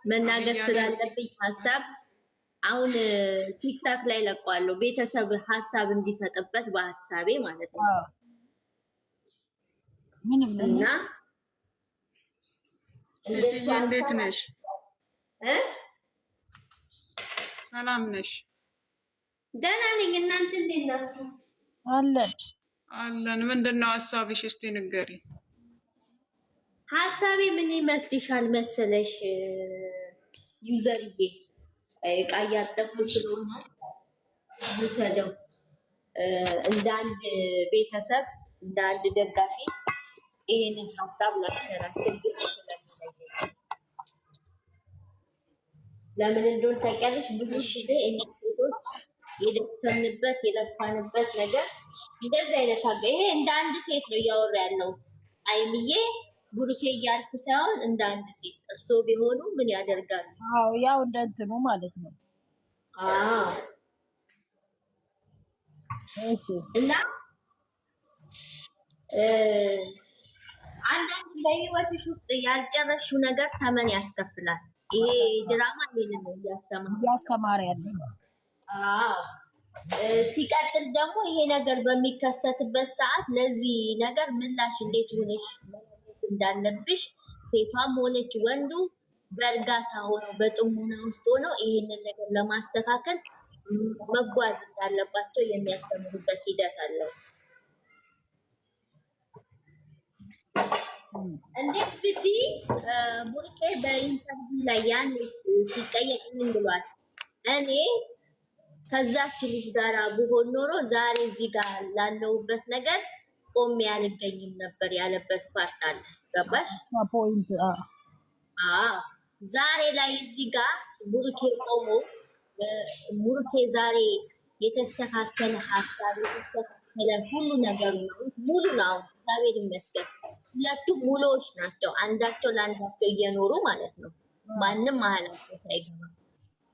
መናገር ስላለብኝ ሐሳብ አሁን ቲክታክ ላይ ለቋለሁ ቤተሰብ ሐሳብ እንዲሰጥበት በሐሳቤ ማለት ነው። ምንም እና እንዴት ነሽ? ሰላም ነሽ? ደህና ነኝ። እናንተ እንዴት ናችሁ? አለን። ምንድነው ሐሳብሽ? እስቲ ንገሪ። ሐሳቤ ምን ይመስልሻል መሰለሽ? ዩዘርዬ እቃ እያጠብኩ ስለሆነ ልሰደው እንደ አንድ ቤተሰብ እንደ አንድ ደጋፊ ይሄንን ሐሳብ ላሸራሽል ለምን እንደሆነ ታውቂያለሽ? ብዙ ጊዜ እኛ ሴቶች የደከምንበት የለፋንበት ነገር እንደዚህ አይነት አገ ይሄ እንደ አንድ ሴት ነው እያወራ ያለው አይምዬ ቡሩኬ እያልኩ ሳይሆን እንደ አንድ ሴት እርሶ ቢሆኑ ምን ያደርጋሉ? አዎ ያው እንደ እንትኑ ማለት ነው። እሺ እና አንዳንድ በህይወትሽ ውስጥ ያልጨረሽው ነገር ተመን ያስከፍላል። ይሄ ድራማ ይሄንን ነው እያስተማረ ያለው። ሲቀጥል ደግሞ ይሄ ነገር በሚከሰትበት ሰዓት ለዚህ ነገር ምላሽ እንዴት ሆነሽ እንዳለብሽ ሴቷም ሆነች ወንዱ በእርጋታ ሆኖ በጥሞና ውስጥ ሆኖ ይሄንን ነገር ለማስተካከል መጓዝ እንዳለባቸው የሚያስተምሩበት ሂደት አለው። እንዴት ብቲ ቡርኬ በኢንተርቪው ላይ ያን ሲጠየቅ ምን ብሏል? እኔ ከዛች ልጅ ጋር ብሆን ኖሮ ዛሬ እዚህ ጋር ላለሁበት ነገር ቆሜ አልገኝም ነበር ያለበት ፓርት አለ። ገባሽ? ፖይንት ዛሬ ላይ እዚህ ጋር ቡርኬ ቆሞ ቡርኬ ዛሬ የተስተካከለ ሐሳብ የተስተካከለ ሁሉ ነገር ሙሉ ነው። እግዚአብሔር ይመስገን። ሁለቱም ሙሉዎች ናቸው። አንዳቸው ለአንዳቸው እየኖሩ ማለት ነው። ማንም መሀላቸው ሳይገባ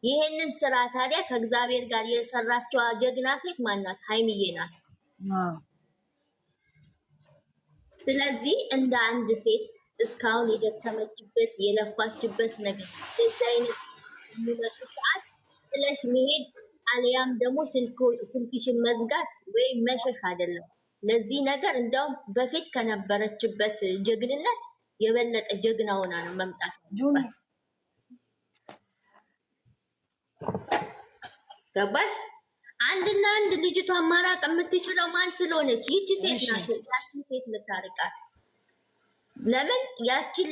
ይሄንን ስራ ታዲያ ከእግዚአብሔር ጋር የሰራቸው ጀግና ሴት ማናት? ሀይሚዬ ናት። ስለዚህ እንደ አንድ ሴት እስካሁን የደከመችበት የለፋችበት ነገር እንደዚህ አይነት የሚመጡ ሰዓት ጥለሽ መሄድ አለያም ደግሞ ስልክሽን መዝጋት ወይም መሸሽ አይደለም። ለዚህ ነገር እንደውም በፊት ከነበረችበት ጀግንነት የበለጠ ጀግና ሆና ነው መምጣት ያለባት። ገባሽ? አንድና አንድ ልጅቷ ማራቅ የምትችለው ማን ስለሆነች ይቺ ሴት ናት። ያቺን ሴት ልታርቃት ለምን ያቺን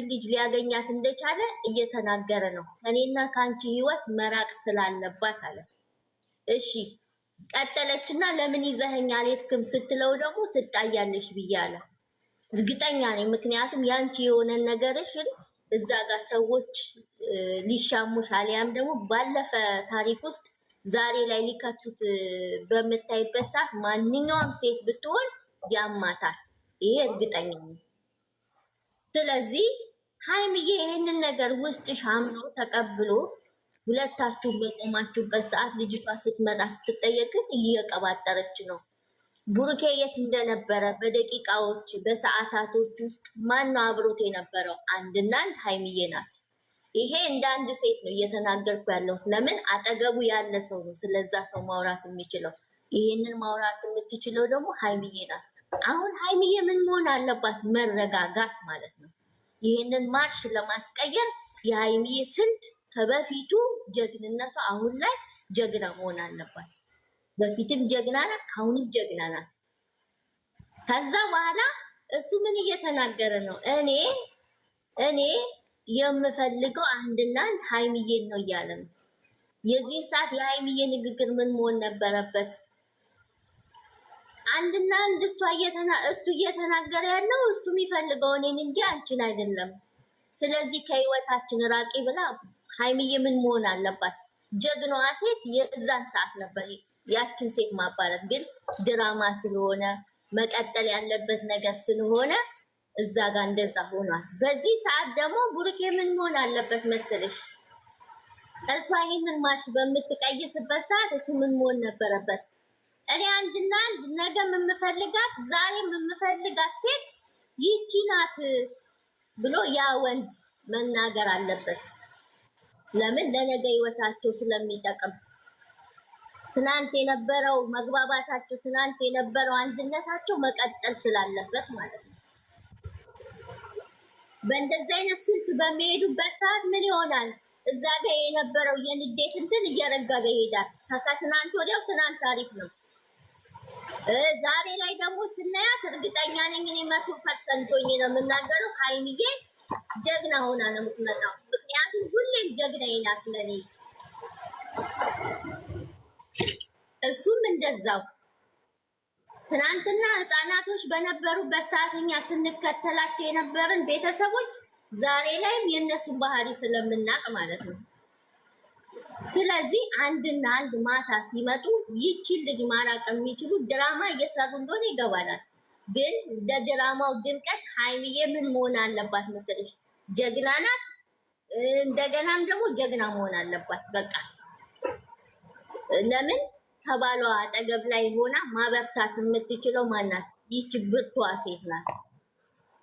ልጅ ሊያገኛት እንደቻለ እየተናገረ ነው። ከኔና ከአንቺ ህይወት መራቅ ስላለባት አለ። እሺ ቀጠለችና ለምን ይዘኸኝ አልሄድክም ስትለው ደግሞ ትጣያለሽ ብያለሁ። እርግጠኛ ነኝ። ምክንያቱም ያንቺ የሆነ ነገርሽን እዛ ጋር ሰዎች ሊሻሙሽ አሊያም ደግሞ ባለፈ ታሪክ ውስጥ ዛሬ ላይ ሊከቱት በምታይበት ሰዓት ማንኛውም ሴት ብትሆን ያማታል። ይሄ እርግጠኛ ነኝ። ስለዚህ ሀይሚዬ ይሄንን ነገር ውስጥሽ አምኖ ተቀብሎ ሁለታችሁ በቆማችሁበት ሰዓት ልጅቷ ስትመጣ ስትጠየቅ እየቀባጠረች ነው። ቡሩኬ የት እንደነበረ በደቂቃዎች በሰዓታቶች ውስጥ ማነው አብሮት የነበረው? አንድና አንድ ሀይሚዬ ናት። ይሄ እንደ አንድ ሴት ነው እየተናገርኩ ያለሁት። ለምን አጠገቡ ያለ ሰው ነው ስለዛ ሰው ማውራት የሚችለው። ይሄንን ማውራት የምትችለው ደግሞ ሀይሚዬ ናት። አሁን ሀይሚዬ ምን መሆን አለባት? መረጋጋት ማለት ነው። ይሄንን ማርሽ ለማስቀየር የሀይሚዬ ስልት ከበፊቱ ጀግንነቷ አሁን ላይ ጀግና መሆን አለባት። በፊትም ጀግና ናት፣ አሁንም ጀግና ናት። ከዛ በኋላ እሱ ምን እየተናገረ ነው? እኔ የምፈልገው አንድና አንድ ሀይሚዬን ነው እያለ ነው። የዚህ ሰዓት የሀይሚዬ ንግግር ምን መሆን ነበረበት? አንድና አንድ እሱ እየተናገረ ያለው እሱ የሚፈልገው እኔን እንጂ አንቺን አይደለም። ስለዚህ ከህይወታችን ራቂ ብላ ሀይሚዬ ምን መሆን አለባት? ጀግናዋ ሴት የዛን ሰዓት ነበር ያችን ሴት ማባረት። ግን ድራማ ስለሆነ መቀጠል ያለበት ነገር ስለሆነ እዛ ጋር እንደዛ ሆኗል። በዚህ ሰዓት ደግሞ ቡሩኬ ምን መሆን አለበት መሰለሽ? እሷ ይህንን ማሽ በምትቀይስበት ሰዓት እሱ ምን መሆን ነበረበት? እኔ አንድና አንድ ነገ የምፈልጋት ዛሬ የምፈልጋት ሴት ይቺ ናት። ብሎ ያ ወንድ መናገር አለበት። ለምን? ለነገ ህይወታቸው ስለሚጠቅም። ትናንት የነበረው መግባባታቸው፣ ትናንት የነበረው አንድነታቸው መቀጠል ስላለበት ማለት ነው። በእንደዚህ አይነት ስልት በሚሄዱበት ሰዓት ምን ይሆናል? እዛ ጋር የነበረው የንዴት እንትን እየረገበ ይሄዳል። ከትናንት ወዲያው ትናንት አሪፍ ነው። ዛሬ ላይ ደግሞ ስናያት እርግጠኛ ነኝ እኔ 100% ሆኜ ነው የምናገረው፣ ሀይሚዬ ጀግና ሆና ነው የምትመጣው። ምክንያቱም ሁሌም ጀግናዬ ናት ለኔ። እሱም እንደዛው ትናንትና ህፃናቶች በነበሩበት ሰዓት እኛ ስንከተላቸው የነበርን ቤተሰቦች ዛሬ ላይም የእነሱን ባህሪ ስለምናቅ ማለት ነው። ስለዚህ አንድና አንድ ማታ ሲመጡ ይቺን ልጅ ማራቅ የሚችሉ ድራማ እየሰሩ እንደሆነ ይገባናል። ግን ለድራማው ድምቀት ሀይሚዬ ምን መሆን አለባት መሰለሽ? ጀግና ናት። እንደገናም ደግሞ ጀግና መሆን አለባት። በቃ ለምን ከባሏ አጠገብ ላይ ሆና ማበርታት የምትችለው ማናት? ይቺ ብርቷ ሴት ናት።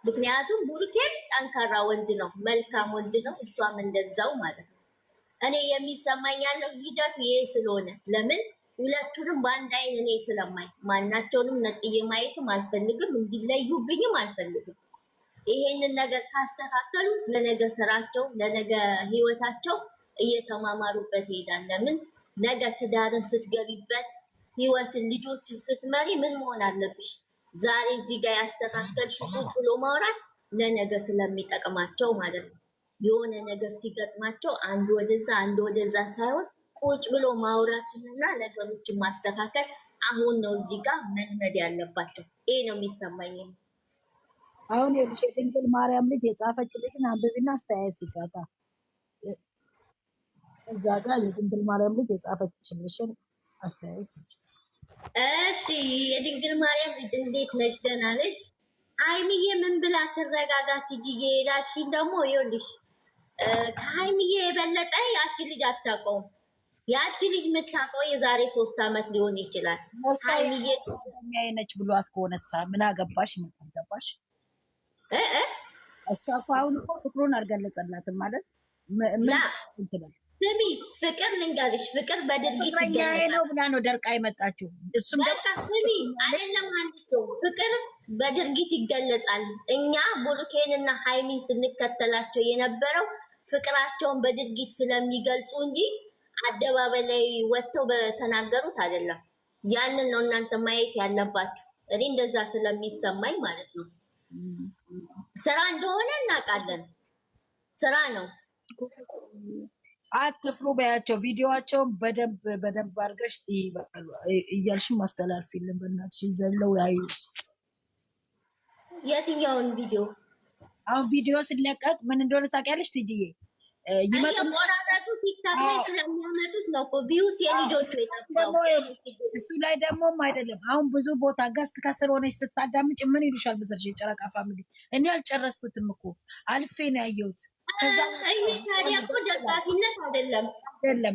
ምክንያቱም ቡርኬም ጠንካራ ወንድ ነው፣ መልካም ወንድ ነው። እሷም እንደዛው ማለት ነው። እኔ የሚሰማኝ ያለው ሂደቱ ይሄ ስለሆነ ለምን ሁለቱንም በአንድ አይን እኔ ስለማይ ማናቸውንም ነጥዬ ማየትም አልፈልግም፣ እንዲለዩብኝም አልፈልግም። ይሄንን ነገር ካስተካከሉ ለነገ ስራቸው፣ ለነገ ህይወታቸው እየተማማሩበት ይሄዳል። ለምን ነገ ትዳርን ስትገቢበት ህይወትን ልጆችን ስትመሪ ምን መሆን አለብሽ? ዛሬ እዚህ ጋር ያስተካከልሽ ቁጭ ብሎ ማውራት ለነገ ስለሚጠቅማቸው ማለት ነው። የሆነ ነገር ሲገጥማቸው አንድ ወደዛ አንድ ወደዛ ሳይሆን ቁጭ ብሎ ማውራትንና ነገሮችን ማስተካከል አሁን ነው እዚህ ጋር መልመድ ያለባቸው። ይሄ ነው የሚሰማኝ። አሁን የልሽ የድንግል ማርያም ልጅ የጻፈችልሽን አንብቢና አስተያየት ስጫታ። እዛ ጋር የድንግል ማርያም ልጅ የጻፈችልሽን አስተያየት ስጭ። እሺ የድንግል ማርያም ልጅ እንዴት ነሽ? ደህና ነሽ? ሀይሚዬ ምን ብላ አስተረጋጋት ሂጂ እየሄዳልሽኝ ደግሞ ይኸውልሽ፣ ከሀይሚዬ የበለጠ ያቺ ልጅ አታውቀውም። ያቺ ልጅ የምታውቀው የዛሬ 3 ዓመት ሊሆን ይችላል። ሀይሚዬ ነች ብሏት ከሆነሳ ምን አገባሽ? ምን ገባሽ? እሷ እኮ አሁን እኮ ፍቅሩን አልገለጸላትም ማለት ምን እንትበል። ስሚ ፍቅር ልንገርሽ፣ ፍቅር በድርጊት ነው ብላ ነው ደርቃ የመጣችው። እሱም በቃ ስሚ አይደለም አንድ ፍቅር በድርጊት ይገለጻል። እኛ ቡሩኬንና ሀይሚን ስንከተላቸው የነበረው ፍቅራቸውን በድርጊት ስለሚገልጹ እንጂ አደባባይ ላይ ወጥተው በተናገሩት አይደለም። ያንን ነው እናንተ ማየት ያለባችሁ። እኔ እንደዛ ስለሚሰማኝ ማለት ነው። ስራ እንደሆነ እናውቃለን። ስራ ነው። አትፍሩ በያቸው። ቪዲዮዋቸውን በደንብ አድርገሽ እያልሽም ማስተላልፊልን በእናትሽ ዘለው ያዩ። የትኛውን ቪዲዮ? አሁን ቪዲዮ ሲለቀቅ ምን እንደሆነ ታውቂያለሽ ትጅዬ? ቆራረጡ ቲክታክ ላይ ስለሚያመጡት ነው እኮ ቪውስ የልጆቹ የጠፋው። እሱ ላይ ደግሞም አይደለም። አሁን ብዙ ቦታ ገስት ከስር ሆነች ስታዳምጭ ምን ይሉሻል መሰለሽ? የጨረቃ ፋሚሊ እኔ አልጨረስኩትም እኮ አልፌ ነው ያየሁት። ታዲያ እኮ ደጋፊነት አይደለም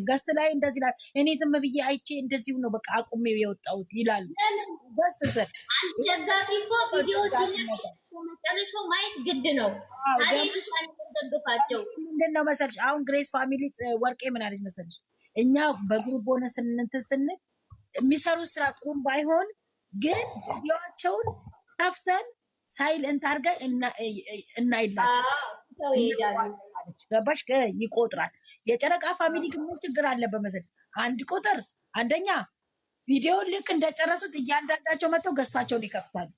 ገስት ላይ እንደዚህ ይላል። እኔ ዝም ብዬ አይቼ እንደዚሁ ነው በቃ አቁሜው የወጣሁት ይላሉ። ገስት ስር ደጋፊ እኮ ቪዲዮ መጨረሻው ማየት ግድ ነው። ደግፋቸው ምንድን ነው መሰልሽ? አሁን ግሬስ ፋሚሊ ወርቄ ምን አለች መሰልሽ? እኛ በግሩፕ ሆነ ስንንትን ስንል የሚሰሩት ስራ ጥሩም ባይሆን ግን ቪዲዮዋቸውን ከፍተን ሳይለንት አድርገን እናይላቸው። ገባሽ? ይቆጥራል። የጨረቃ ፋሚሊ ግን ምን ችግር አለበት መሰለሽ? አንድ ቁጥር አንደኛ ቪዲዮውን ልክ እንደጨረሱት እያንዳንዳቸው መጥተው ገስታቸውን ይከፍታሉ።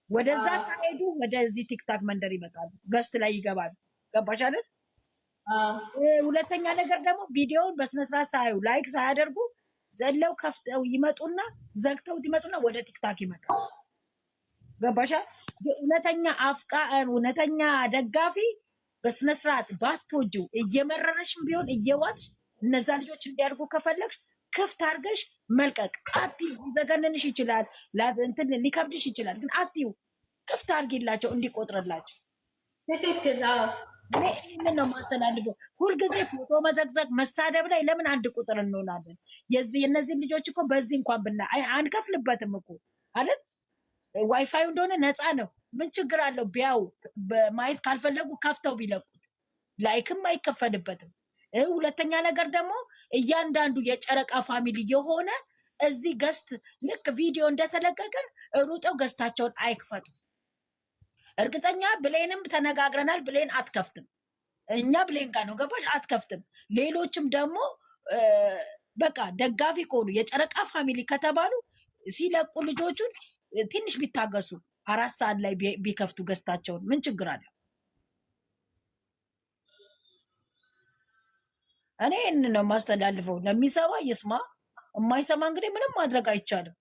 ወደዛ ሳይሄዱ ወደዚህ ቲክታክ መንደር ይመጣሉ፣ ገስት ላይ ይገባሉ። ገባሽ አይደል? ሁለተኛ ነገር ደግሞ ቪዲዮውን በስነስርዓት ሳያዩ ላይክ ሳያደርጉ ዘለው ከፍተው ይመጡና ዘግተውት ይመጡና ወደ ቲክታክ ይመጣሉ። ገባሻ? እውነተኛ እውነተኛ ደጋፊ በስነስርዓት ባትወጂው እየመረረሽም ቢሆን እየዋጥሽ እነዛ ልጆች እንዲያድጉ ከፈለግሽ ክፍት አድርገሽ መልቀቅ። አትዩ ሊዘገንንሽ ይችላል፣ እንትን ሊከብድሽ ይችላል። ግን አትዩ ክፍት አድርጊላቸው እንዲቆጥርላቸው። ትክክል። ይህንን ነው ማስተላልፈው። ሁልጊዜ ፎቶ መዘግዘግ መሳደብ ላይ ለምን አንድ ቁጥር እንሆናለን? የእነዚህ ልጆች እኮ በዚህ እንኳን አንከፍልበትም እኮ አይደል? ዋይፋዩ እንደሆነ ነፃ ነው። ምን ችግር አለው? ቢያው ማየት ካልፈለጉ ከፍተው ቢለቁት ላይክም አይከፈልበትም። ሁለተኛ ነገር ደግሞ እያንዳንዱ የጨረቃ ፋሚሊ የሆነ እዚህ ገስት ልክ ቪዲዮ እንደተለቀቀ ሩጠው ገስታቸውን አይክፈቱ። እርግጠኛ ብሌንም ተነጋግረናል። ብሌን አትከፍትም። እኛ ብሌን ጋር ነው ገባሽ? አትከፍትም። ሌሎችም ደግሞ በቃ ደጋፊ ከሆኑ የጨረቃ ፋሚሊ ከተባሉ ሲለቁ ልጆቹን ትንሽ ቢታገሱ 4 ሰዓት ላይ ቢከፍቱ ገስታቸውን ምን ችግር አለው? እኔ ይህን ነው የማስተላልፈው። ለሚሰማ ይስማ፣ የማይሰማ እንግዲህ ምንም ማድረግ አይቻልም።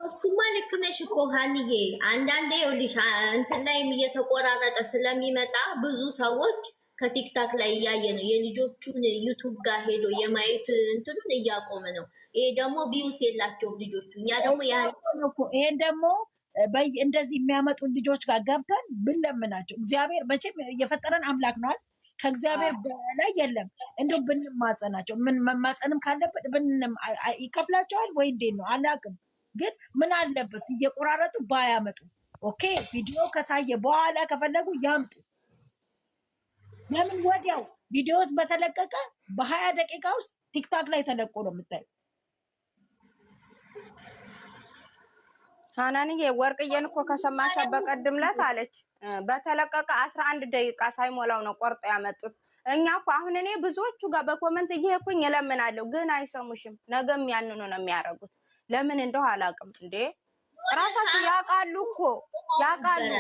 እሱማ ልክ ነሽ እኮ ሀንዬ። አንዳንዴ ይኸውልሽ እንትን ላይም እየተቆራረጠ ስለሚመጣ ብዙ ሰዎች ከቲክታክ ላይ እያየ ነው የልጆቹን ዩቱብ ጋር ሄዶ የማየት እንትኑን እያቆመ ነው። ይሄ ደግሞ ቪውስ የላቸውም ልጆቹ። እኛ ደግሞ ይሄን ደግሞ እንደዚህ የሚያመጡ ልጆች ጋር ገብተን ብንለምናቸው፣ እግዚአብሔር መቼም የፈጠረን አምላክ ነዋል። ከእግዚአብሔር በላይ የለም። እንዲሁም ብንማጸናቸው፣ ምን መማጸንም ካለበት ይከፍላቸዋል ወይ እንዴት ነው አላውቅም። ግን ምን አለበት እየቆራረጡ ባያመጡ። ኦኬ ቪዲዮ ከታየ በኋላ ከፈለጉ ያምጡ። ለምን ወዲያው ቪዲዮ በተለቀቀ በ20 ደቂቃ ውስጥ ቲክታክ ላይ ተለቆ ነው የምታዩ። ሀናንዬ ወርቅዬን እኮ ከሰማቻት በቀድም ዕለት አለች በተለቀቀ 11 ደቂቃ ሳይሞላው ነው ቆርጦ ያመጡት። እኛ እኮ አሁን እኔ ብዙዎቹ ጋር በኮመንት እየሄድኩኝ እለምናለሁ፣ ግን አይሰሙሽም። ነገም ያንኑ ነው የሚያደርጉት። ለምን እንደው አላውቅም። እንዴ ራሳችሁ ያውቃሉ እኮ ያውቃሉ።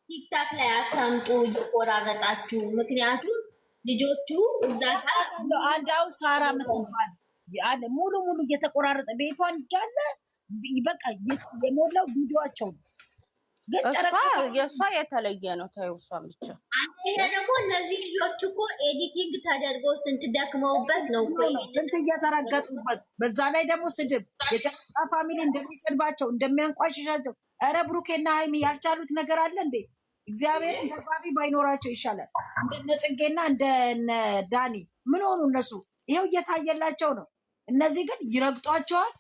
ቲክታክ ላይ አታምጡ እየቆራረጣችሁ። ምክንያቱም ልጆቹ እዛ ጋር አንዳው ሳራ ምትባል ያለ ሙሉ እየተቆራረጠ ቤቷ እንዳለ በቃ የሞላው ቪዲዮአቸው ነው። ግን ጨረቃ የሷ የተለየ ነው። ታዩ እሷን ብቻ አንተ ደግሞ እነዚህ ልጆች እኮ ኤዲቲንግ ተደርጎ ስንት ደክመውበት ነው እኮ ስንት እየተረገጡበት። በዛ ላይ ደግሞ ስድብ የጨረቃ ፋሚሊ እንደሚሰድባቸው እንደሚያንቋሽሻቸው። ኧረ ብሩኬና ሃይሚ ያልቻሉት ነገር አለ እንዴ? እግዚአብሔርን ደጋፊ ባይኖራቸው ይሻላል። እንደነ ጽጌና እንደነ ዳኒ ምን ሆኑ እነሱ? ይሄው እየታየላቸው ነው። እነዚህ ግን ይረግጧቸዋል፣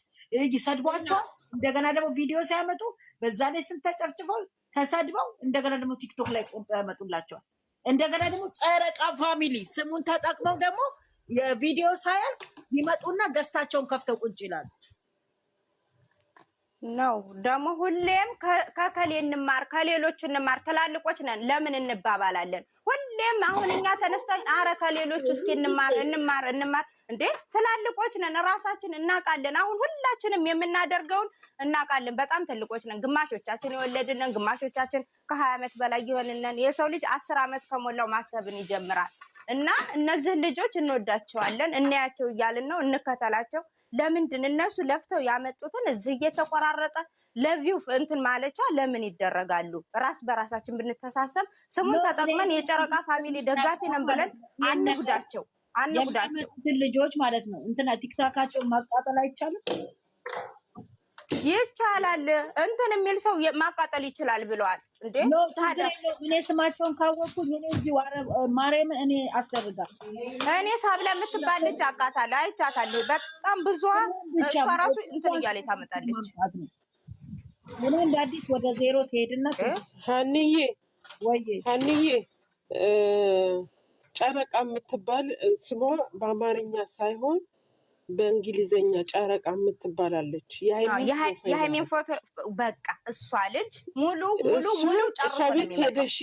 ይሰድቧቸዋል። እንደገና ደግሞ ቪዲዮ ሲያመጡ በዛ ላይ ስንት ተጨፍጭፈው ተሰድበው እንደገና ደግሞ ቲክቶክ ላይ ቆርጦ ያመጡላቸዋል። እንደገና ደግሞ ጨረቃ ፋሚሊ ስሙን ተጠቅመው ደግሞ የቪዲዮ ሳያልቅ ይመጡና ገስታቸውን ከፍተው ቁጭ ይላሉ። ነው ደግሞ ሁሌም ከከሌ እንማር ከሌሎቹ እንማር። ትላልቆች ነን ለምን እንባባላለን? ሁሌም አሁን እኛ ተነስተን አረ ከሌሎቹ እስኪ እንማር እንዴ ትላልቆች ነን፣ ራሳችን እናውቃለን። አሁን ሁላችንም የምናደርገውን እናውቃለን። በጣም ትልቆች ነን። ግማሾቻችን የወለድነን፣ ግማሾቻችን ከ20 ዓመት በላይ የሆንነን። የሰው ልጅ 10 ዓመት ከሞላው ማሰብን ይጀምራል። እና እነዚህ ልጆች እንወዳቸዋለን፣ እናያቸው እያልን ነው፣ እንከተላቸው። ለምንድን እነሱ ለፍተው ያመጡትን እዚህ እየተቆራረጠ ለቪው እንትን ማለቻ ለምን ይደረጋሉ? ራስ በራሳችን ብንተሳሰብ ስሙን ተጠቅመን የጨረቃ ፋሚሊ ደጋፊ ነን ብለን አንጉዳቸው ልጆች ማለት ነው። እንትና ቲክታካቸውን ማቃጠል አይቻልም? ይቻላል። እንትን የሚል ሰው ማቃጠል ይችላል ብለዋል እንዴ? እኔ ስማቸውን ካወቅኩኝ እኔ እዚህ ማርያም እኔ አስደርጋለሁ። እኔ ሳብላ የምትባል ልጅ አውቃታለሁ፣ አይቻታለሁ። በጣም ብዙ ራሱ እንትን እያለ ታመጣለች። ምን እንደ አዲስ ወደ ዜሮ ትሄድና ሀንዬ ጨረቃ የምትባል ስሟ በአማርኛ ሳይሆን በእንግሊዘኛ ጨረቃ የምትባላለች። የሃይሚን ፎቶ በቃ እሷ ልጅ ሙሉ ጨረቃ ቤት ሄደሽ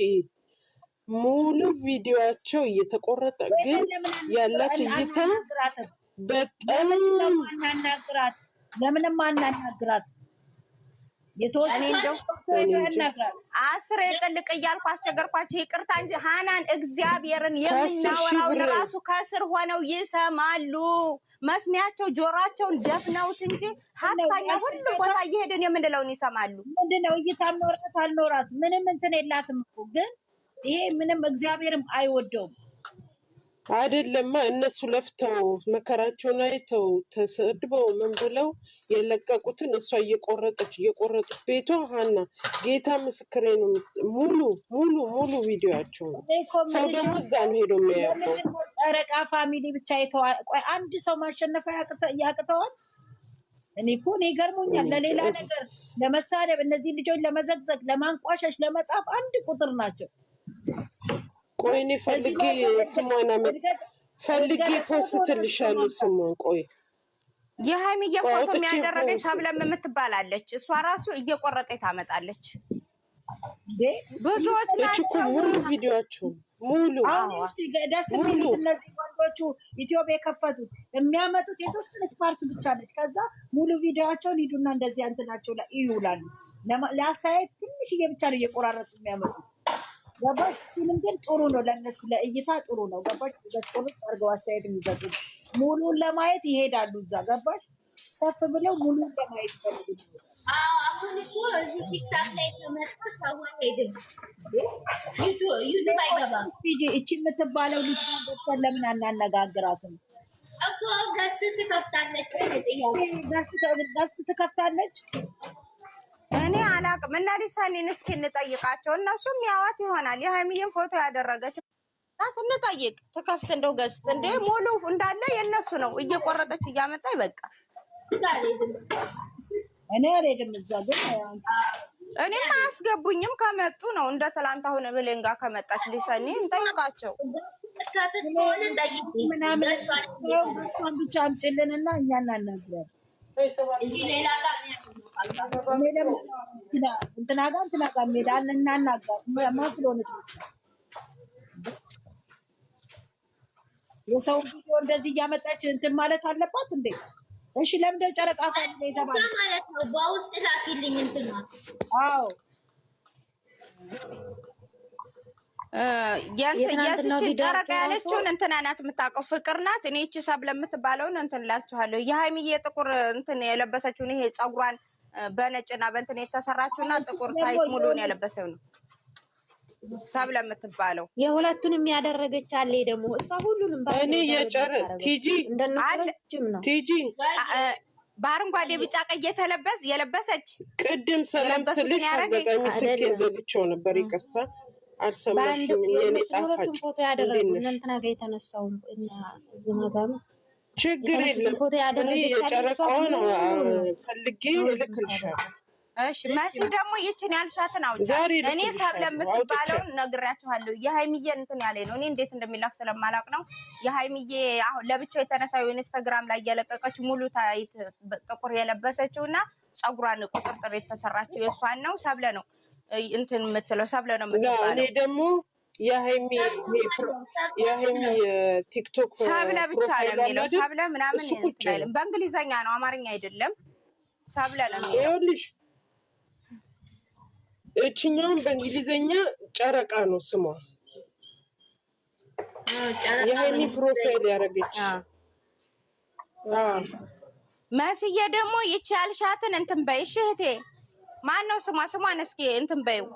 ሙሉ ቪዲዮቸው እየተቆረጠ ግን ያላት እይታ በጣም ለምንም አናናግራት አስር የቅልቅ እያልኩ አስቸገርኳቸው። ይቅርታ እንጂ ሀናን እግዚአብሔርን የምናወራውን ራሱ ከስር ሆነው ይሰማሉ። መስሚያቸው ጆሯቸውን ደፍነውት እንጂ ሀታኛ ሁሉ ቦታ እየሄድን የምንለውን ይሰማሉ። ምንድነው እይታ ኖራት አልኖራት ምንም እንትን የላትም እኮ። ግን ይሄ ምንም እግዚአብሔርም አይወደውም። አይደለማ እነሱ ለፍተው መከራቸውን አይተው ተሰድበው ምን ብለው የለቀቁትን እሷ እየቆረጠች ቤቷ ሀና ጌታ ምስክሬ ነው። ሙሉ ቪዲዮቸው ነው። ሰው ደግሞ እዛ ነው ሄዶ የሚያየው። ጨረቃ ፋሚሊ ብቻ ቆይ አንድ ሰው ማሸነፍ ያቅተዋል እኔ እኮ እኔ ገርሞኛል። ለሌላ ነገር ለመሳደብ፣ እነዚህ ልጆች ለመዘግዘግ፣ ለማንቋሸሽ፣ ለመጻፍ አንድ ቁጥር ናቸው። ቆይ እኔ ፈልጌ ስሟን ፈልጌ ፖስትልሻለሁ ስሟን። ቆይ የሀይሚዬ ፎቶ የሚያደረገች ሰብለም የምትባላለች እሷ ራሱ እየቆረጠ ታመጣለች። ብዙዎች ናቸው ሙሉ ቪዲዮአቸው ሙሉ አሁን ውስጥ ደስ የሚሉት እነዚህ ወንዶቹ ኢትዮጵያ የከፈቱት የሚያመጡት የተወሰነች ፓርት ብቻ ነች። ከዛ ሙሉ ቪዲዮአቸውን ሂዱና እንደዚህ እንትናቸው ላይ ይውላሉ። ለአስተያየት ትንሽዬ ብቻ ነው እየቆራረጡ የሚያመጡት። ገባች? እሱንም ግን ጥሩ ነው ለእነሱ ለእይታ ጥሩ ነው። ገባች? ዘጥሩ አድርገው አስተያየት የሚሰጡት ሙሉን ለማየት ይሄዳሉ እዛ። ገባች? ሰፍ ብለው ሙሉን ለማየት ይፈልጉ። አሁን እኮ እዚህ ቲክታክ ላይ ተመጣ ሰው ሄድም ዩቱብ አይገባም። እቺ የምትባለው ልጅ ዶክተር ለምን አናነጋግራትም እኮ? ገስት ትከፍታለች። ገስት ትከፍታለች። እኔ አላቅም። እና ሊሳኒን እስኪ እንጠይቃቸው። እነሱም ያዋት ይሆናል። የሀይሚዬን ፎቶ ያደረገች ናት። እንጠይቅ። ትከፍት እንደው ገስት እንዴ ሙሉ እንዳለ የእነሱ ነው። እየቆረጠች እያመጣ ይበቃል። እኔ አልሄድም እዛ። ግን እኔም አያስገቡኝም። ከመጡ ነው እንደ ትላንት አሁን ብሌን ጋር ከመጣች ሊሰኒ እንጠይቃቸው። ምናምን ገስቷን ብቻ አምጪልንና እኛ እናናግረን። እንትና ጋር እንሄዳለን እናናጋር። ማን ስለሆነች የሰው ቪዲዮ እንደዚህ እያመጣች እንትን ማለት አለባት እንዴ? እሺ ለምንድነው ጨረቃ ፋሚሊ የተባለ ማለት ነው? በውስጥ ላኪልኝ እንትን ነው። አዎ ያንቺ ጨረቃ ያለችውን እንትና ናት የምታውቀው፣ ፍቅር ናት። እኔ እቺ ሰብ ለምትባለውን እንትን እላችኋለሁ። የሀይሚዬ ጥቁር እንትን የለበሰችውን ይሄ ፀጉሯን በነጭና በእንትን የተሰራችውና ጥቁር ታይት ሙሉውን የለበሰው ነው ሰብ ለምትባለው። የሁለቱንም ያደረገች አለ ደግሞ እሷ ሁሉንም እኔ ቲጂ ቲጂ በአረንጓዴ ቢጫ ቀይ የለበሰች ቅድም ሰላም ስልሽ አጋጣሚ ስልክ ዘግቼው ነበር። ይቅርታ አልሰማሽም። የኔ ጣፋጭ ፎቶ ያደረጉ እንትና ጋር የተነሳው እና ዝናባም ችግር የለም። ፎቶ ያደረገች የጨረቃውን ፈልጌ እልክልሻለሁ። እሺ መሲ ደግሞ ይችን ያልሻትን አውጪ። እኔ ሰብ ለምትባለውን ነግራችኋለሁ። የሀይሚዬ እንትን ያለ ነው። እኔ እንዴት እንደሚላክ ስለማላውቅ ነው። የሀይሚዬ አሁን ለብቻው የተነሳው ኢንስታግራም ላይ እየለቀቀች ሙሉ ታይት ጥቁር የለበሰችው እና ፀጉሯን ቁጥርጥር የተሰራችው የእሷን ነው። ሰብለ ነው እንትን የምትለው ሰብለ ነው የምትባለው። እኔ ደግሞ የሀይሚ ቲክቶክ ሰብለ ብቻ ነው የሚለው። ሰብለ ምናምን እንትን አይልም። በእንግሊዘኛ ነው አማርኛ አይደለም። ሰብለ ነው የሚለው። እችኛውን በእንግሊዘኛ ጨረቃ ነው ስሟ። የሀይሚ ፕሮፋይል ያደረገች መስዬ ደግሞ ይቺ ያልሻትን እንትን በይ እሺ እህቴ። ማን ነው ስሟ? ስሟን እስኪ እንትን በይው።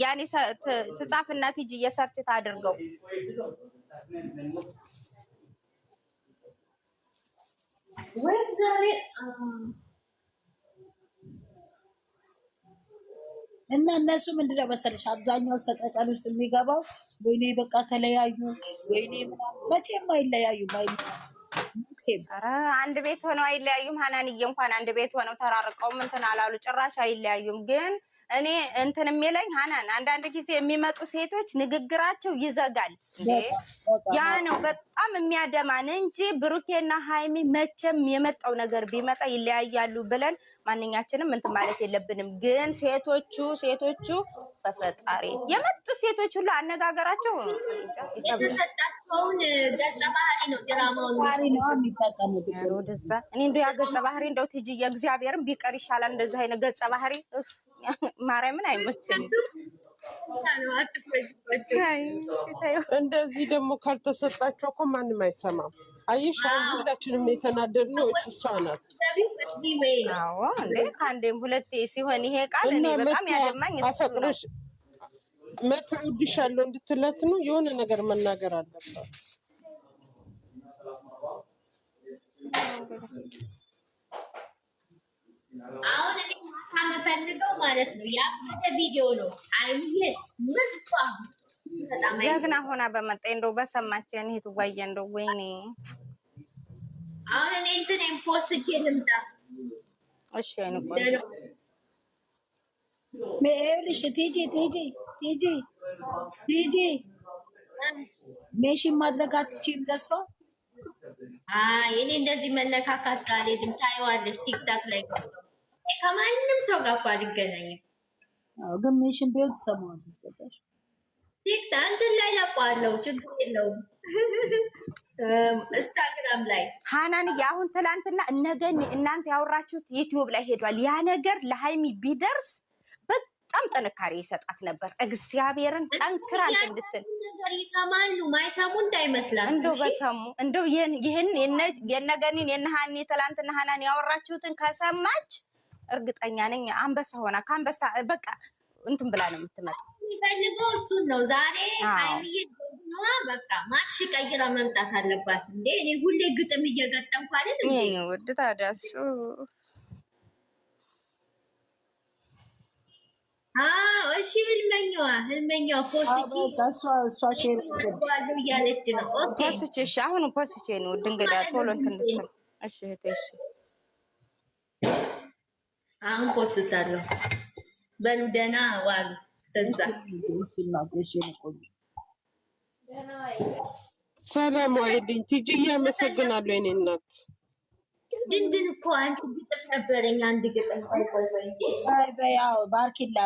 ያኔ ትጻፍና ቲጂ እየሰርች ታድርገው። እና እነሱ ምንድነው መሰለሽ አብዛኛው ሰቀቀን ውስጥ የሚገባው ወይኔ በቃ ተለያዩ፣ ወይኔ መቼም አይለያዩም። ኧረ አንድ ቤት ሆነው አይለያዩም። ሀናንዬ እንኳን አንድ ቤት ሆነው ተራርቀው እንትን አላሉ፣ ጭራሽ አይለያዩም። ግን እኔ እንትን የሚለኝ ሀናን አንዳንድ ጊዜ የሚመጡ ሴቶች ንግግራቸው ይዘጋል። ያ ነው በጣም የሚያደማን እንጂ ብሩኬና ሀይሚ መቼም የመጣው ነገር ቢመጣ ይለያያሉ ብለን ማንኛችንም እንትን ማለት የለብንም። ግን ሴቶቹ በፈጣሪ የመጡ ሴቶች ሁሉ አነጋገራቸው የተሰጣቸውን ገጸ ባህሪ ነው ድራማውን የሚጠቀሙት። ወደዛ እኔ እንደው ያ ገጸ ባህሪ እንደው ትጂ የእግዚአብሔርን ቢቀር ይሻላል። እንደዚህ አይነት ገጸ ባህሪ ማርያምን አይመችም። እንደዚህ ደግሞ ካልተሰጣቸው እኮ ማንም አይሰማም። አየሽ ሁላችንም የተናደድነው እሷ ናት። አዎ እንዴ ከአንዴም ሁለቴ ሲሆን ይሄ ቃል እኔ በጣም ያደማኝ አፈቅርሽ እወድሻለሁ እንድትላት ነው። የሆነ ነገር መናገር አለባት። አሁን እኔ የምፈልገው ማለት ነው ያ ቪዲዮ ነው። አይዬ ምጥፋ ጀግና ሆና በመጣ እንደው በሰማች እኔ ትዋየ እንደው ወይኔ አሁን እኔ እንትን ፖስት ልምጣ እሺ የኔ ቆንጆ ይኸውልሽ ቲጂ ሜሽን ማድረግ አትችይም ለሷ? እኔ እንደዚህ መነካካት አልሄድም። ታይዋለሽ ቲክታክ ላይ ከማንም ሰው ጋር እኮ አልገናኝም። ግን ሜሽን ቢሆን ትሰማዋለች። ገባሽ? ቲክታክ እንትን ላይ ለቋለው ችግር የለውም። ኢንስታግራም ላይ ሀናንዬ አሁን ትላንትና እነገን እናንተ ያወራችሁት ዩቲዩብ ላይ ሄዷል። ያ ነገር ለሃይሚ ቢደርስ በጣም ጥንካሬ ይሰጣት ነበር። እግዚአብሔርን ጠንክራ እንድትል ነገር ይሰማሉ። ማይሰሙ እንዳይመስላል። እንደው በሰሙ እንደው ይህን የነገኒን የነሃኒ ትላንትና ሀናን ያወራችሁትን ከሰማች እርግጠኛ ነኝ አንበሳ ሆና ከአንበሳ በቃ እንትን ብላ ነው የምትመጣው። የሚፈልገው እሱን ነው። ዛሬ ሃይሚዬ በቃ ማሽ ቀይራ መምጣት አለባት። እንዴ እኔ ሁሌ ግጥም እየገጠምኩ አይደል እንዴ? ወድ ታዲያ እሱ እሺ ህልመኛዋ ፖስቺ እሷ ሼር ባለው እያለች ነው። ኦኬ ፖስቺ እሺ፣ አሁን ፖስቺ ነው ድንገዳ ቶሎ እንትን ልትል እሺ፣ እሺ አሁን ፖስታለሁ። በሉ ደህና ዋሉ። ስተዛ ሰላም ዋይልኝ ቲጂዬ፣ አመሰግናለሁ የኔ እናት። ድንድን እኮ አንቺ ግጥም ነበረኝ አንድ ግጥም ያው ባርኪላ።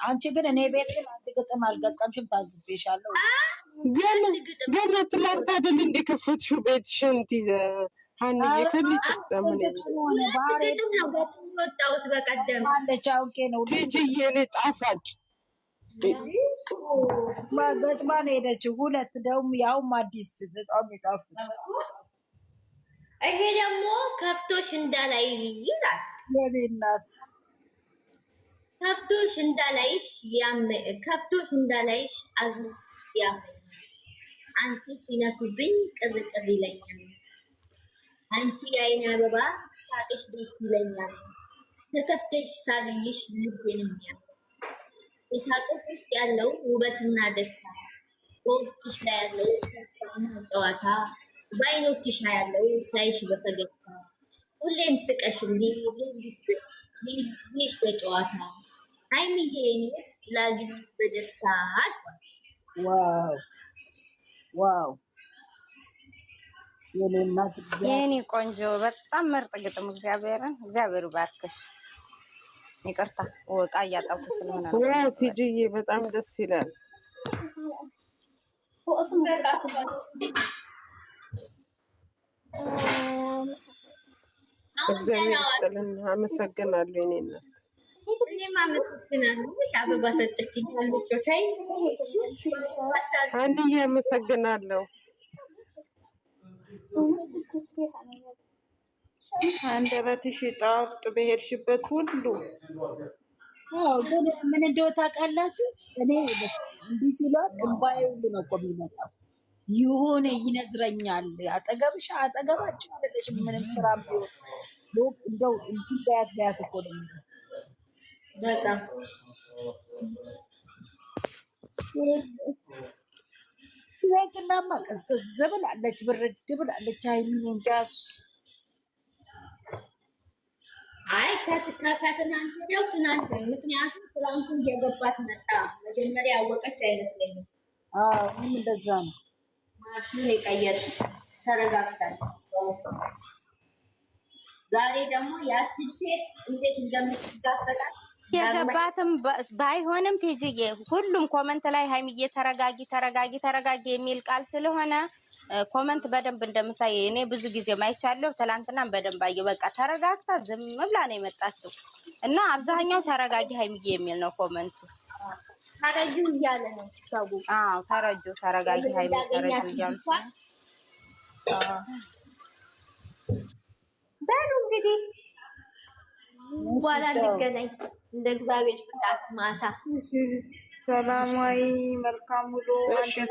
አንቺ ግን እኔ ቤት ግን አንድ ግጥም አልገጠምሽም። ታዝቤሻለሁ። ገና ትላንት አይደል እንደ ከፈትሽው ቤትሽን ሀኒዬ ከልጅ ተጠምን ግጥም ነው ገጥም ወጣሁት በቀደም አለች። አውቄ ነው ቲጂዬ እኔ ጣፋጭ ገጥማ ነው ሄደችው። ሁለት ደግሞ ያውም አዲስ በጣም የጣፉት። ይሄ ደግሞ ከፍቶሽ እንዳላይ ይላል። የኔ እናት ከፍቶሽ እንዳላይሽ ከፍቶሽ እንዳላይሽ አዝን ያመኛል። አንቺ ሲነኩብኝ ቅርቅር ይለኛል። አንቺ የአይን አበባ ሳቅሽ ደስ ይለኛል። ተከፍተሽ ሳገኝሽ ልቤንም ያል የሳቅሽ ውስጥ ያለው ውበትና ደስታ በውስጥሽ ላይ ያለው ተስፋና ጨዋታ በአይኖችሽ ያለው ሳይሽ በፈገግታ ሁሌም ስቀሽልኝ ልሽ በጨዋታ ሃይሚዬ እኔ ላግኝሽ በደስታ አልኳት። ዋው የኔ እናት የኔ ቆንጆ በጣም ምርጥ ግጥም። እግዚአብሔር ባርክሽ። ይቅርታ ወቃ እያጣብኩ ስለሆነ ነው። ዋው ቲጂዬ በጣም ደስ ይላል። እግዚአብሔር ይስጥልን። አመሰግናለሁ የኔ እናት። እኔም አመሰግናለሁ። አበባ ሰጠችኝ አለችኝ። ሀኒዬ አመሰግናለሁ። አንደበትሽ ጣፍጥ በሄድሽበት ሁሉ። ግን ምን እንደው ታውቃላችሁ፣ እኔ እንዲህ ሲሏት እንባዬ ሁሉ ነው እኮ የሚመጣው። የሆነ ይነዝረኛል። አጠገባችን አይደለሽም ምንም ስራ ቢሆን እንደው እንትን በያት እኮ ነው በጣም ትናንትናማ ቀዝቀዝ ብላለች፣ ብርድ ብላለች። ሃይሚን እንጃስ ከትናንት ወዲያው ትናንት፣ ምክንያቱም ፍራንኩ እየገባት መጣ። መጀመሪያ ያወቀች አይመስለኝም። ምን እንደዛ ነው። ማሽኑን የቀየር ተረጋግታለች። ዛሬ ደግሞ ያችን ሴት እንዴት እንደምትጋፈጣት የገባትም ባይሆንም ቲጂዬ ሁሉም ኮመንት ላይ ሃይሚዬ ተረጋጊ የሚል ቃል ስለሆነ ኮመንት በደንብ እንደምታይ እኔ ብዙ ጊዜ ማይቻለሁ። ትላንትና በደንብ አየሁ። በቃ ተረጋግታ ዝም ብላ ነው የመጣችው እና አብዛኛው ተረጋጊ ሃይሚዬ የሚል ነው ኮመንቱ። ተረጁ እያለ ነው ሰው። ተረጋጊ ሃይሚዬ ተረጁ እያሉ በሉ እንግዲህ በኋላ እንገናኝ እንደ እግዚአብሔር ፍቃድ ማታ። ሰላማዊ መልካም ውሎ።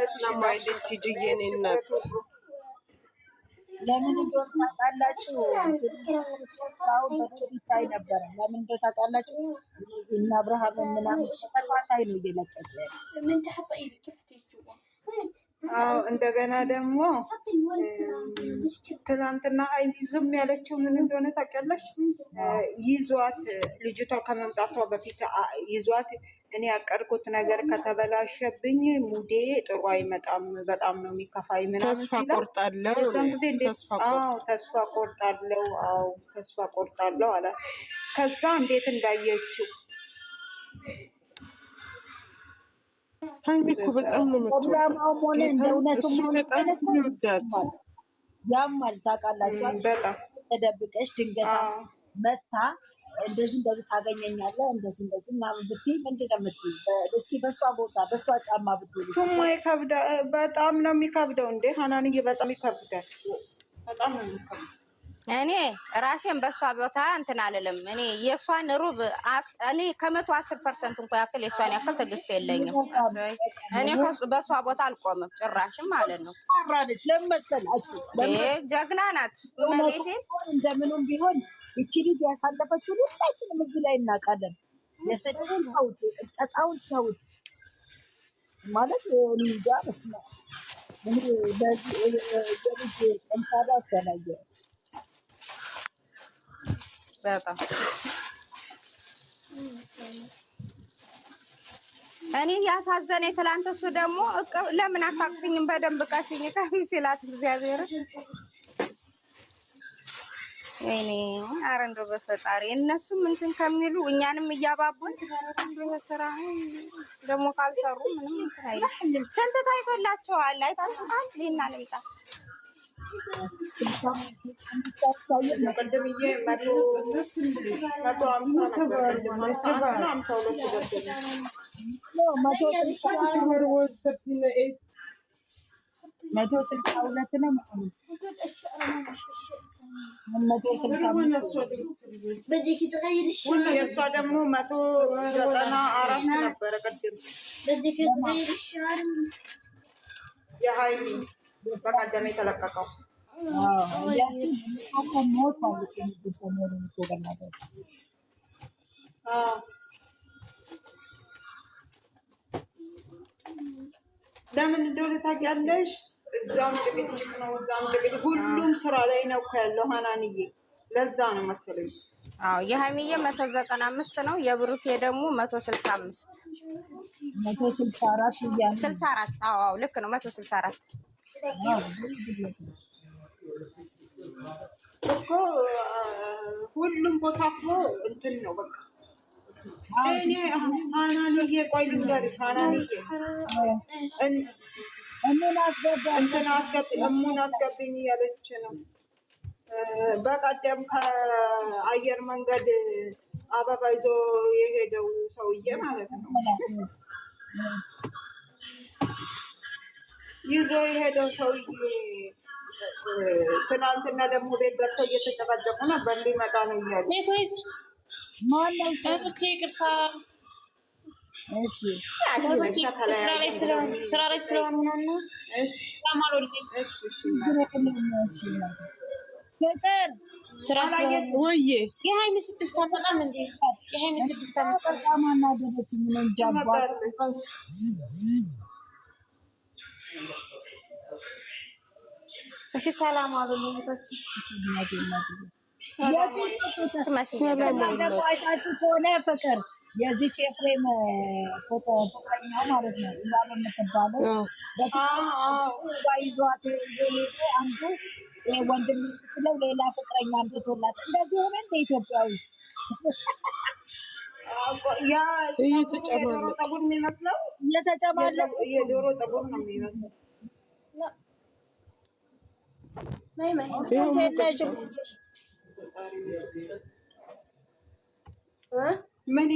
ሰላማዊ ቲጂዬ የኔ እናት። ለምን እንደሆነ ታውቃላችሁ? አሁን በፊታይ ነበረ። ለምን እንደሆነ ታውቃላችሁ? እና አብርሃም ምናምን ተከታታይ ነው እየለቀቀ አዎ እንደገና ደግሞ ትናንትና ሀይሚ ዝም ያለችው ምን እንደሆነ ታውቂያለሽ? ይዟት ልጅቷ ከመምጣቷ በፊት ይዟት እኔ ያቀድኩት ነገር ከተበላሸብኝ ሙዴ ጥሩ አይመጣም፣ በጣም ነው የሚከፋኝ ምናምን ተስፋ ቆርጣለሁ። ተስፋ ቆርጣለሁ፣ አዎ ተስፋ ቆርጣለሁ አለ። ከዛ እንዴት እንዳየችው ሀይሚ እኮ በጣም ነው ፕሮግራማውም ሆነ እንደ እውነቱም ሆነ ያማል። ታውቃላችሁ በጣም ተደብቀሽ ድንገት መታ እንደዚህ ታገኘኛለህ እንደዚህ ምናምን ብትይ ምንድን ነው የምትይው? እስኪ በእሷ ቦታ በእሷ ጫማ ብትይ ሱማ ይከብዳል። በጣም ነው የሚከብደው። እንዴ ሀናንዬ በጣም ይከብዳል። በጣም ነው የሚከብደው። እኔ ራሴን በእሷ ቦታ እንትን አልልም። እኔ የእሷን ሩብ እኔ 110% እንኳ ያክል የእሷን ያክል ትዕግስት የለኝም። እኔ በእሷ ቦታ አልቆምም ጭራሽም ማለት ነው። ጀግና ናት እመቤቴን። እንደምንም ቢሆን ይቺ ልጅ ያሳለፈችው ሁላችንም እዚህ ላይ እናውቃለን። የሰደቡን ተውት፣ የቅጥቀጣውን ተውት ማለት እንጃ በስመ አብ እኔ በዚህ የልጅ ጠንካራ ተለየ በጣም እኔ ያሳዘነ ትላንት እሱ ደግሞ ለምን አታቅፊኝም በደንብ ቀፊኝ ቀፊ ሲላት እግዚአብሔር ወይኔ ኧረ እንደው በፈጣሪ እነሱም እንትን ከሚሉ እኛንም እያባቡን ስራ ደግሞ ካልሰሩ ምንም እንትን አይልም። ስንት ታይቶላቸዋል አይታችሁታል። ሊና ልምጣ መቶ ስልሳ ሁለት ነው። 165 የእሷ ደግሞ 194 ነበረ ቅድም የሀይሚ በቀደም የተለቀቀው። ለምን እንደሆነ ታውቂያለሽ? እዛም ጭቅጭቅ ነው፣ እዛም ጭቅጭቅ፣ ሁሉም ስራ ላይ ነው እኮ ያለው ሀናንዬ። ለዛ ነው መሰለኝ። አዎ የሀይሚዬ 195 ነው፣ የብሩኬ ደግሞ 165 64 አዎ ልክ ነው 164 እኮ ሁሉም ቦታ እኮ እንትን ነው በቃ። እኔ ሀናንዬ ቆይ ልንገርሽ ሀናንዬ እሙን አስገብኝ እያለች ነው። በቀደም ከአየር መንገድ አበባ ይዞ የሄደው ሰውዬ ማለት ነው። ይዞ የሄደው ሰውዬ ትናንትና ደግሞ ቤት ገብተው እየተጨቀጨቁ ነበር። ሊመጣ ነው እያሉ ይቅርታ ስራ ላይ ስለሆኑ ነውና ስራ ወይዬ የሀይሚ 6 አመጣም እንዴ? የሀይሚ 6 አመጣም ማናደረችኝ ነው እንጂ አባት እሺ ሰላም አሉኝ እህቶች። አይታችሁ ከሆነ ፍቅር የዚች ኤፍሬም ፍቅረኛ ማለት ነው እዛ በምትባለው ይዟት ይዞ ሄዶ አንዱ ወንድም የምትለው ሌላ ፍቅረኛ አምጥቶላት እንደዚህ ሆነ እንደ ኢትዮጵያ ውስጥ የዶሮ ጠጉር የሚመስለው እየተጨማለቁ የዶሮ ጠጉር ነው የሚመስለው። ምን